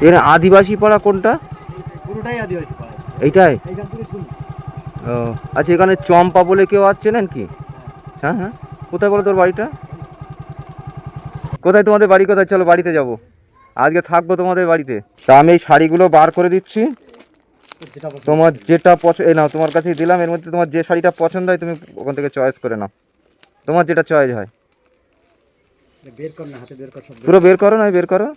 এর আদিবাসী পাড়া কোনটা? পুরোটাই আদিবাসী পাড়া। এইটাই? এইখান থেকে শুরু। ও আচ্ছা, এখানে চম্পা বলে কেউ আছে নাকি? হ্যাঁ হ্যাঁ, কোথায় বলো তোর বাড়িটা? কোথায় তোমাদের বাড়ি, কোথায়? চলো বাড়িতে যাব, আজকে থাকবো তোমাদের বাড়িতে। তা আমি এই শাড়িগুলো বার করে দিচ্ছি, তোমার যেটা পছন্দ এই নাও, তোমার কাছেই দিলাম। এর মধ্যে তোমার যে শাড়িটা পছন্দ হয় তুমি ওখান থেকে চয়েস করে নাও, তোমার যেটা চয়েস হয়। বের কর না, হাতে বের কর সব। পুরো বের করো, নয় বের করো।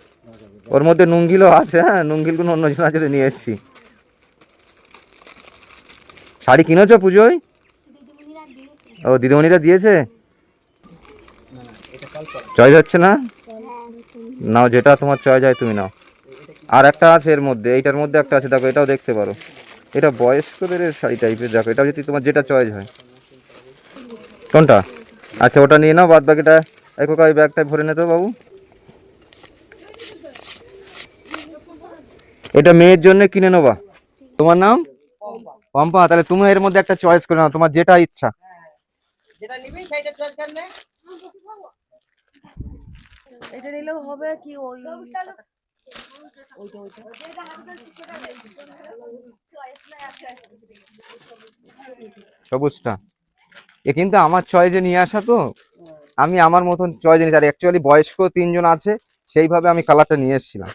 ওর মধ্যে নুঙ্গিলও আছে, হ্যাঁ নুঙ্গিলগুলো অন্য জনা চলে নিয়ে এসছি। শাড়ি কিনেছো পুজোয়? ও দিদিমণিরা দিয়েছে, চয়েস হচ্ছে না? নাও, যেটা তোমার চয়েস হয় তুমি নাও। আর একটা আছে এর মধ্যে, এইটার মধ্যে একটা আছে, দেখো এটাও দেখতে পারো। এটা বয়স্কদের শাড়ি টাইপের, দেখো এটা যদি তোমার যেটা চয়েস হয়। কোনটা? আচ্ছা ওটা নিয়ে নাও, বাদ বাকিটা একো ওই ব্যাগটায় ভরে নিতে বাবু। এটা মেয়ের জন্য কিনে নেবা। তোমার নাম? পম্পা। তাহলে তুমি এর মধ্যে একটা চয়েস করে নাও, তোমার যেটা ইচ্ছা। যেটা নিবি সেইটা চয়েস করলে এটা নিলেও হবে কি ওই সবুজটা এ কিন্তু আমার চয়েসে নিয়ে আসা, তো আমি আমার মতন চয়েসে নিয়েছি। আর অ্যাকচুয়ালি বয়স্ক তিনজন আছে, সেইভাবে আমি কালারটা নিয়ে এসেছিলাম।